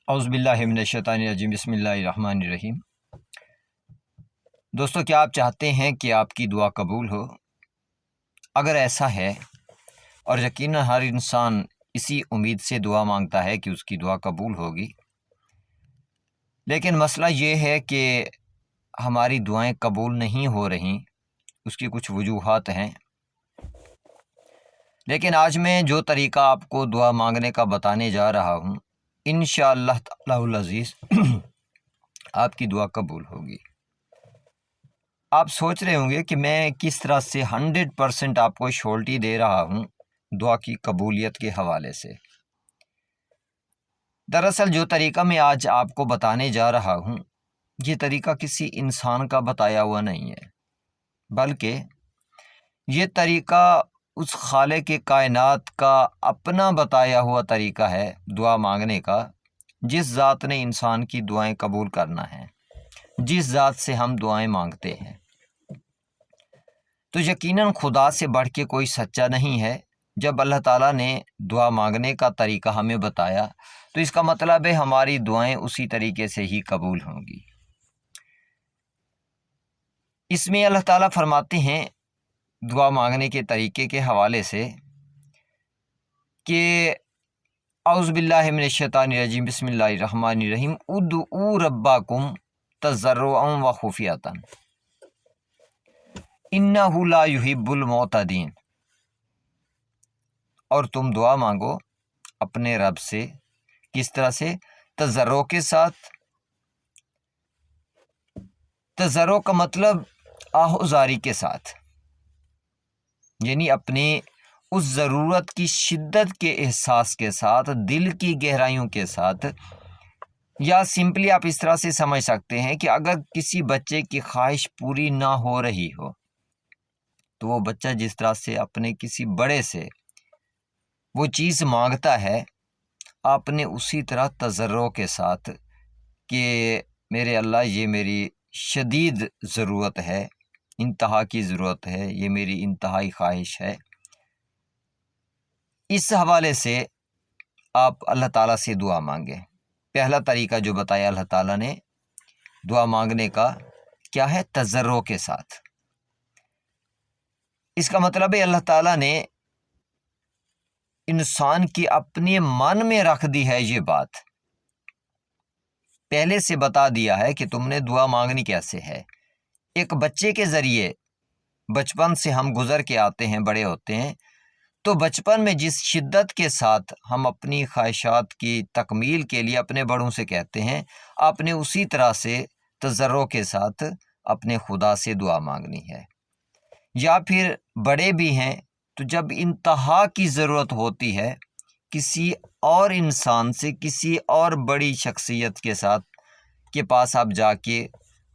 اعوذ باللہ من الشیطان الرجیم، بسم اللہ الرحمن الرحیم۔ دوستو، کیا آپ چاہتے ہیں کہ آپ کی دعا قبول ہو؟ اگر ایسا ہے، اور یقیناً ہر انسان اسی امید سے دعا مانگتا ہے کہ اس کی دعا قبول ہوگی، لیکن مسئلہ یہ ہے کہ ہماری دعائیں قبول نہیں ہو رہیں۔ اس کی کچھ وجوہات ہیں، لیکن آج میں جو طریقہ آپ کو دعا مانگنے کا بتانے جا رہا ہوں، انشاءاللہ تعالی العزیز آپ کی دعا قبول ہوگی۔ آپ سوچ رہے ہوں گے کہ میں کس طرح سے 100% آپ کو شورٹی دے رہا ہوں دعا کی قبولیت کے حوالے سے۔ دراصل جو طریقہ میں آج آپ کو بتانے جا رہا ہوں، یہ طریقہ کسی انسان کا بتایا ہوا نہیں ہے، بلکہ یہ طریقہ اس خالق کائنات کا اپنا بتایا ہوا طریقہ ہے دعا مانگنے کا، جس ذات نے انسان کی دعائیں قبول کرنا ہے، جس ذات سے ہم دعائیں مانگتے ہیں۔ تو یقیناً خدا سے بڑھ کے کوئی سچا نہیں ہے۔ جب اللہ تعالیٰ نے دعا مانگنے کا طریقہ ہمیں بتایا، تو اس کا مطلب ہے ہماری دعائیں اسی طریقے سے ہی قبول ہوں گی۔ اس میں اللہ تعالیٰ فرماتے ہیں دعا مانگنے کے طریقے کے حوالے سے کہ اعوذ باللہ من الشیطان الرجیم، بسم اللہ الرحمن الرحیم، ادعوا ربکم تضرعا وخفیۃ انہ لا یحب المعتدین۔ اور تم دعا مانگو اپنے رب سے، کس طرح سے؟ تضرع کے ساتھ۔ تضرع کا مطلب آہوزاری کے ساتھ، یعنی اپنی اس ضرورت کی شدت کے احساس کے ساتھ، دل کی گہرائیوں کے ساتھ، یا سمپلی آپ اس طرح سے سمجھ سکتے ہیں کہ اگر کسی بچے کی خواہش پوری نہ ہو رہی ہو، تو وہ بچہ جس طرح سے اپنے کسی بڑے سے وہ چیز مانگتا ہے، آپ نے اسی طرح تضرع کے ساتھ کہ میرے اللہ، یہ میری شدید ضرورت ہے، انتہا کی ضرورت ہے، یہ میری انتہائی خواہش ہے، اس حوالے سے آپ اللہ تعالیٰ سے دعا مانگیں۔ پہلا طریقہ جو بتایا اللہ تعالیٰ نے دعا مانگنے کا، کیا ہے؟ تضرع کے ساتھ۔ اس کا مطلب ہے اللہ تعالیٰ نے انسان کی اپنے من میں رکھ دی ہے، یہ بات پہلے سے بتا دیا ہے کہ تم نے دعا مانگنی کیسے ہے۔ ایک بچے کے ذریعے بچپن سے ہم گزر کے آتے ہیں، بڑے ہوتے ہیں، تو بچپن میں جس شدت کے ساتھ ہم اپنی خواہشات کی تکمیل کے لیے اپنے بڑوں سے کہتے ہیں، آپ نے اسی طرح سے تضرع کے ساتھ اپنے خدا سے دعا مانگنی ہے۔ یا پھر بڑے بھی ہیں تو جب انتہا کی ضرورت ہوتی ہے، کسی اور انسان سے، کسی اور بڑی شخصیت کے ساتھ کے پاس آپ جا کے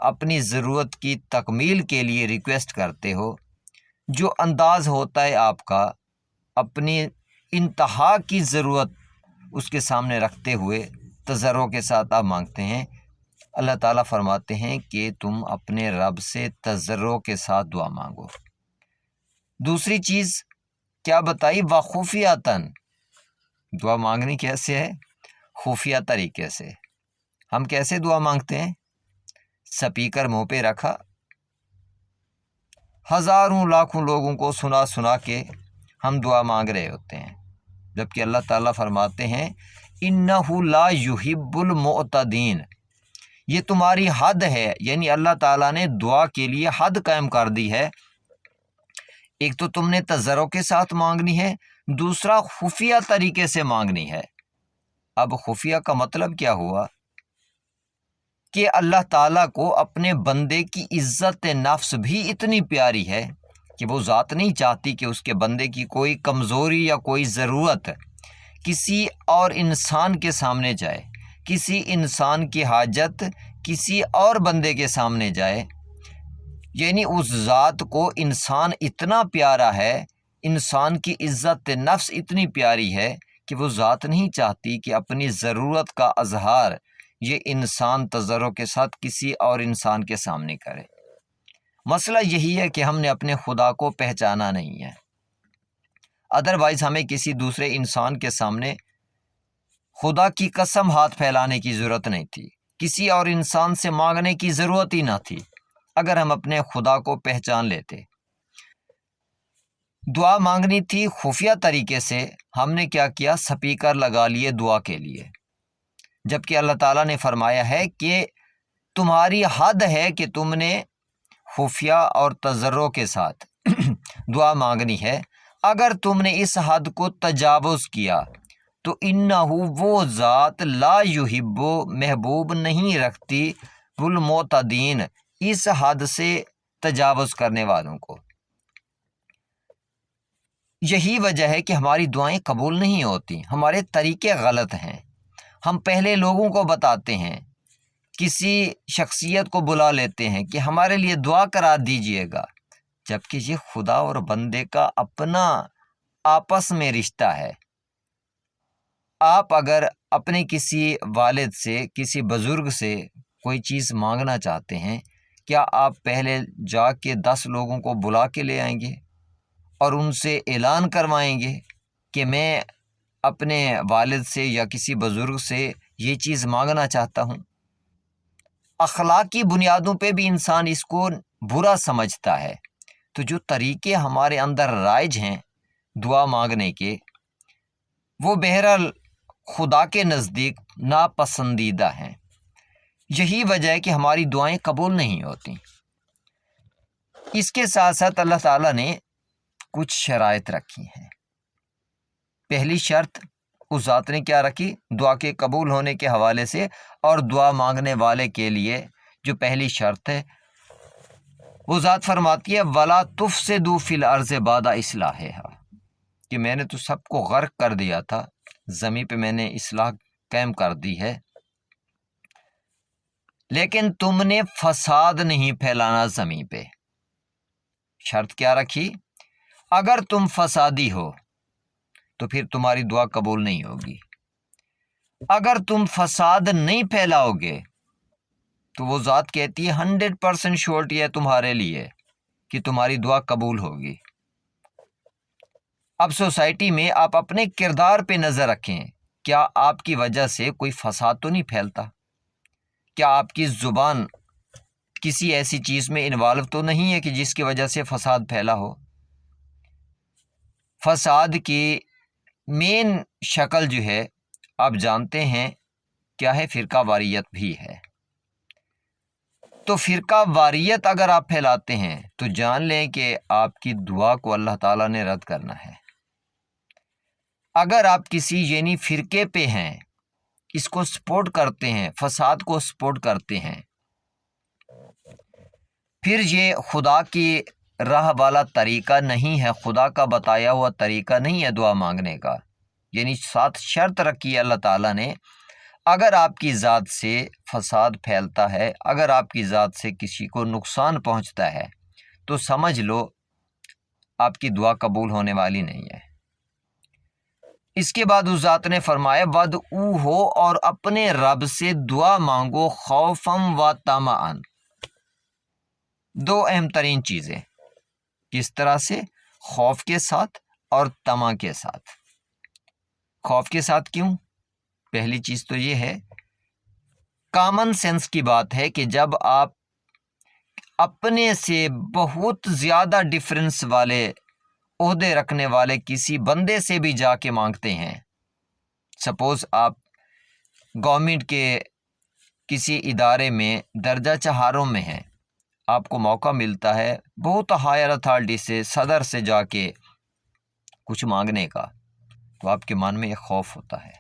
اپنی ضرورت کی تکمیل کے لیے ریکویسٹ کرتے ہو، جو انداز ہوتا ہے آپ کا اپنی انتہا کی ضرورت اس کے سامنے رکھتے ہوئے تضرع کے ساتھ آپ مانگتے ہیں، اللہ تعالیٰ فرماتے ہیں کہ تم اپنے رب سے تضرع کے ساتھ دعا مانگو۔ دوسری چیز کیا بتائی؟ وخفیۃً۔ دعا مانگنی کیسے ہے؟ خفیہ طریقے سے۔ ہم کیسے دعا مانگتے ہیں؟ سپیکر منہ پہ رکھا، ہزاروں لاکھوں لوگوں کو سنا سنا کے ہم دعا مانگ رہے ہوتے ہیں، جبکہ اللہ تعالیٰ فرماتے ہیں اِنَّهُ لَا يُحِبُّ الْمُعْتَدِينَ۔ یہ تمہاری حد ہے، یعنی اللہ تعالیٰ نے دعا کے لیے حد قائم کر دی ہے۔ ایک تو تم نے تضرع کے ساتھ مانگنی ہے، دوسرا خفیہ طریقے سے مانگنی ہے۔ اب خفیہ کا مطلب کیا ہوا؟ کہ اللہ تعالیٰ کو اپنے بندے کی عزت نفس بھی اتنی پیاری ہے کہ وہ ذات نہیں چاہتی کہ اس کے بندے کی کوئی کمزوری یا کوئی ضرورت کسی اور انسان کے سامنے جائے، کسی انسان کی حاجت کسی اور بندے کے سامنے جائے۔ یعنی اس ذات کو انسان اتنا پیارا ہے، انسان کی عزت نفس اتنی پیاری ہے کہ وہ ذات نہیں چاہتی کہ اپنی ضرورت کا اظہار یہ انسان تضرع کے ساتھ کسی اور انسان کے سامنے کرے۔ مسئلہ یہی ہے کہ ہم نے اپنے خدا کو پہچانا نہیں ہے، ادروائز ہمیں کسی دوسرے انسان کے سامنے خدا کی قسم ہاتھ پھیلانے کی ضرورت نہیں تھی، کسی اور انسان سے مانگنے کی ضرورت ہی نہ تھی اگر ہم اپنے خدا کو پہچان لیتے۔ دعا مانگنی تھی خفیہ طریقے سے، ہم نے کیا کیا؟ سپیکر لگا لیے دعا کے لیے، جبکہ اللہ تعالیٰ نے فرمایا ہے کہ تمہاری حد ہے کہ تم نے خفیہ اور تضرع کے ساتھ دعا مانگنی ہے۔ اگر تم نے اس حد کو تجاوز کیا تو انہو وہ ذات لا یحب محبوب نہیں رکھتی المعتدین اس حد سے تجاوز کرنے والوں کو۔ یہی وجہ ہے کہ ہماری دعائیں قبول نہیں ہوتی، ہمارے طریقے غلط ہیں۔ ہم پہلے لوگوں کو بتاتے ہیں، کسی شخصیت کو بلا لیتے ہیں کہ ہمارے لیے دعا کرا دیجئے گا، جبکہ یہ خدا اور بندے کا اپنا آپس میں رشتہ ہے۔ آپ اگر اپنے کسی والد سے، کسی بزرگ سے کوئی چیز مانگنا چاہتے ہیں، کیا آپ پہلے جا کے 10 لوگوں کو بلا کے لے آئیں گے اور ان سے اعلان کروائیں گے کہ میں اپنے والد سے یا کسی بزرگ سے یہ چیز مانگنا چاہتا ہوں؟ اخلاقی بنیادوں پہ بھی انسان اس کو برا سمجھتا ہے۔ تو جو طریقے ہمارے اندر رائج ہیں دعا مانگنے کے، وہ بہرحال خدا کے نزدیک ناپسندیدہ ہیں۔ یہی وجہ ہے کہ ہماری دعائیں قبول نہیں ہوتی۔ اس کے ساتھ ساتھ اللہ تعالیٰ نے کچھ شرائط رکھی ہیں۔ پہلی شرط اس ذات نے کیا رکھی دعا کے قبول ہونے کے حوالے سے، اور دعا مانگنے والے کے لیے جو پہلی شرط ہے وہ ذات فرماتی ہے وَلَا تُفْسِدُوا فِي الْأَرْضِ بَعْدَ إِصْلَاحِهَا، کہ میں نے تو سب کو غرق کر دیا تھا، زمین پہ میں نے اصلاح قائم کر دی ہے، لیکن تم نے فساد نہیں پھیلانا زمین پہ۔ شرط کیا رکھی؟ اگر تم فسادی ہو تو پھر تمہاری دعا قبول نہیں ہوگی۔ اگر تم فساد نہیں پھیلاؤ گے تو وہ ذات کہتی ہے 100% شورٹی ہے تمہارے لیے کہ تمہاری دعا قبول ہوگی۔ اب سوسائٹی میں آپ اپنے کردار پہ نظر رکھیں، کیا آپ کی وجہ سے کوئی فساد تو نہیں پھیلتا؟ کیا آپ کی زبان کسی ایسی چیز میں انوالو تو نہیں ہے کہ جس کی وجہ سے فساد پھیلا ہو؟ فساد کی مین شکل جو ہے آپ جانتے ہیں کیا ہے؟ فرقہ واریت بھی ہے۔ تو فرقہ واریت اگر آپ پھیلاتے ہیں تو جان لیں کہ آپ کی دعا کو اللہ تعالیٰ نے رد کرنا ہے۔ اگر آپ کسی یعنی فرقے پہ ہیں، اس کو سپورٹ کرتے ہیں، فساد کو سپورٹ کرتے ہیں، پھر یہ خدا کی راہ والا طریقہ نہیں ہے، خدا کا بتایا ہوا طریقہ نہیں ہے دعا مانگنے کا۔ یعنی ساتھ شرط رکھی ہے اللہ تعالیٰ نے، اگر آپ کی ذات سے فساد پھیلتا ہے، اگر آپ کی ذات سے کسی کو نقصان پہنچتا ہے تو سمجھ لو آپ کی دعا قبول ہونے والی نہیں ہے۔ اس کے بعد اس ذات نے فرمایا وَادْعُوهُ، اور اپنے رب سے دعا مانگو خوفاً و طمعاً۔ دو اہم ترین چیزیں، کس طرح سے؟ خوف کے ساتھ اور طمع کے ساتھ۔ خوف کے ساتھ کیوں؟ پہلی چیز تو یہ ہے، کامن سینس کی بات ہے کہ جب آپ اپنے سے بہت زیادہ ڈفرینس والے عہدے رکھنے والے کسی بندے سے بھی جا کے مانگتے ہیں، سپوز آپ گورنمنٹ کے کسی ادارے میں درجہ چہاروں میں ہیں، آپ کو موقع ملتا ہے بہت ہائر اتھارٹی سے، صدر سے جا کے کچھ مانگنے کا، تو آپ کے من میں ایک خوف ہوتا ہے۔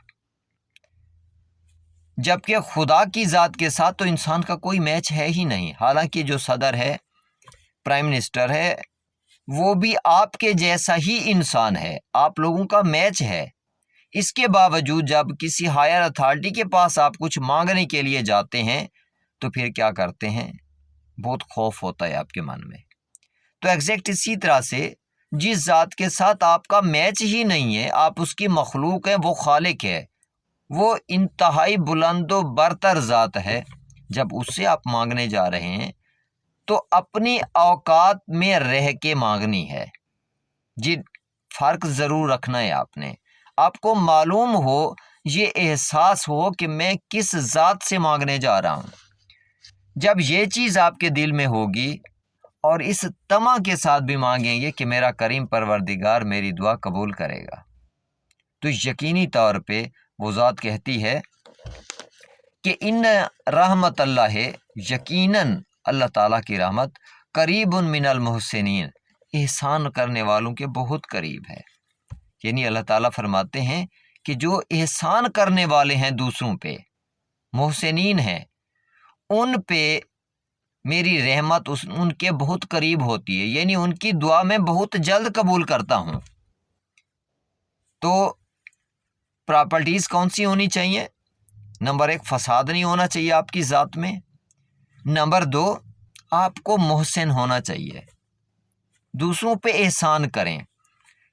جبکہ خدا کی ذات کے ساتھ تو انسان کا کوئی میچ ہے ہی نہیں۔ حالانکہ جو صدر ہے، پرائم منسٹر ہے، وہ بھی آپ کے جیسا ہی انسان ہے، آپ لوگوں کا میچ ہے۔ اس کے باوجود جب کسی ہائر اتھارٹی کے پاس آپ کچھ مانگنے کے لیے جاتے ہیں تو پھر کیا کرتے ہیں؟ بہت خوف ہوتا ہے آپ کے من میں۔ تو ایگزیکٹ اسی طرح سے جس ذات کے ساتھ آپ کا میچ ہی نہیں ہے، آپ اس کی مخلوق ہیں، وہ خالق ہے، وہ انتہائی بلند و برتر ذات ہے، جب اس سے آپ مانگنے جا رہے ہیں تو اپنی اوقات میں رہ کے مانگنی ہے۔ جی فرق ضرور رکھنا ہے آپ نے۔ آپ کو معلوم ہو یہ احساس ہو کہ میں کس ذات سے مانگنے جا رہا ہوں۔ جب یہ چیز آپ کے دل میں ہوگی اور اس طمع کے ساتھ بھی مانگیں گے کہ میرا کریم پروردگار میری دعا قبول کرے گا، تو یقینی طور پہ وہ ذات کہتی ہے کہ ان رحمت اللہ، یقیناً اللہ تعالیٰ کی رحمت قریب من المحسنین، احسان کرنے والوں کے بہت قریب ہے۔ یعنی اللہ تعالیٰ فرماتے ہیں کہ جو احسان کرنے والے ہیں دوسروں پہ، محسنین ہیں، ان پہ میری رحمت ان کے بہت قریب ہوتی ہے، یعنی ان کی دعا میں بہت جلد قبول کرتا ہوں۔ تو پراپرٹیز کون سی ہونی چاہیے؟ نمبر 1، فساد نہیں ہونا چاہیے آپ کی ذات میں۔ نمبر 2، آپ کو محسن ہونا چاہیے، دوسروں پہ احسان کریں۔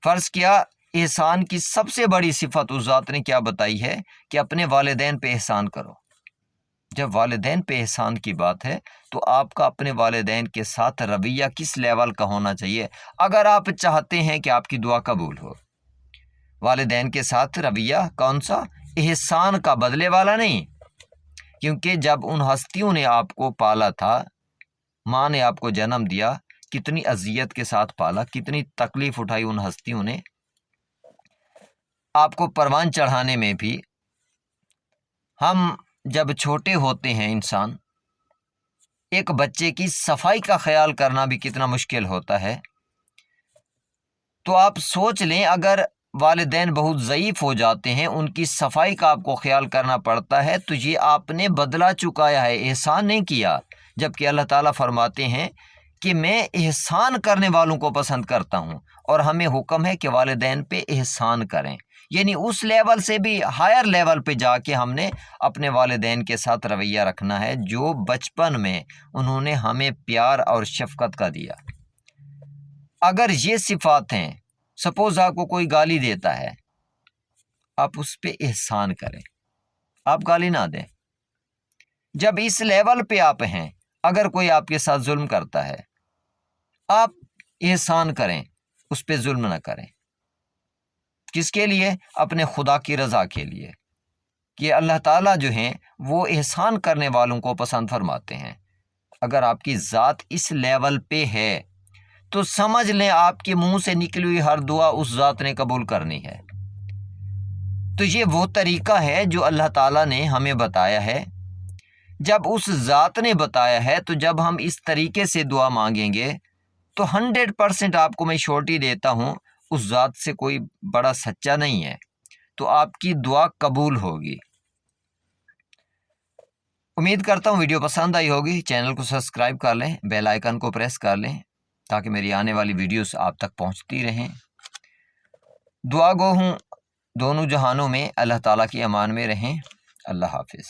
فرض کیا احسان کی سب سے بڑی صفت اس ذات نے کیا بتائی ہے کہ اپنے والدین پہ احسان کرو۔ جب والدین پہ احسان کی بات ہے تو آپ کا اپنے والدین کے ساتھ رویہ کس لیول کا ہونا چاہیے اگر آپ چاہتے ہیں کہ آپ کی دعا قبول ہو؟ والدین کے ساتھ رویہ کون سا؟ احسان کا، بدلے والا نہیں، کیونکہ جب ان ہستیوں نے آپ کو پالا تھا، ماں نے آپ کو جنم دیا، کتنی اذیت کے ساتھ پالا، کتنی تکلیف اٹھائی ان ہستیوں نے آپ کو پروان چڑھانے میں بھی۔ ہم جب چھوٹے ہوتے ہیں انسان، ایک بچے کی صفائی کا خیال کرنا بھی کتنا مشکل ہوتا ہے، تو آپ سوچ لیں اگر والدین بہت ضعیف ہو جاتے ہیں، ان کی صفائی کا آپ کو خیال کرنا پڑتا ہے، تو یہ آپ نے بدلہ چکایا ہے، احسان نہیں کیا۔ جبکہ اللہ تعالیٰ فرماتے ہیں کہ میں احسان کرنے والوں کو پسند کرتا ہوں، اور ہمیں حکم ہے کہ والدین پہ احسان کریں، یعنی اس لیول سے بھی ہائر لیول پہ جا کے ہم نے اپنے والدین کے ساتھ رویہ رکھنا ہے جو بچپن میں انہوں نے ہمیں پیار اور شفقت کا دیا۔ اگر یہ صفات ہیں، سپوز آپ کو کوئی گالی دیتا ہے، آپ اس پہ احسان کریں، آپ گالی نہ دیں۔ جب اس لیول پہ آپ ہیں، اگر کوئی آپ کے ساتھ ظلم کرتا ہے، آپ احسان کریں، اس پہ ظلم نہ کریں۔ کس کے لیے؟ اپنے خدا کی رضا کے لیے، کہ اللہ تعالیٰ جو ہیں وہ احسان کرنے والوں کو پسند فرماتے ہیں۔ اگر آپ کی ذات اس لیول پہ ہے تو سمجھ لیں آپ کے منہ سے نکلی ہوئی ہر دعا اس ذات نے قبول کرنی ہے۔ تو یہ وہ طریقہ ہے جو اللہ تعالیٰ نے ہمیں بتایا ہے۔ جب اس ذات نے بتایا ہے تو جب ہم اس طریقے سے دعا مانگیں گے تو 100% آپ کو میں شورٹی دیتا ہوں اس ذات سے کوئی بڑا سچا نہیں ہے، تو آپ کی دعا قبول ہوگی۔ امید کرتا ہوں ویڈیو پسند آئی ہوگی۔ چینل کو سبسکرائب کر لیں، بیل آئیکن کو پریس کر لیں تاکہ میری آنے والی ویڈیوز آپ تک پہنچتی رہیں۔ دعا گو ہوں دونوں جہانوں میں اللہ تعالیٰ کی امان میں رہیں۔ اللہ حافظ۔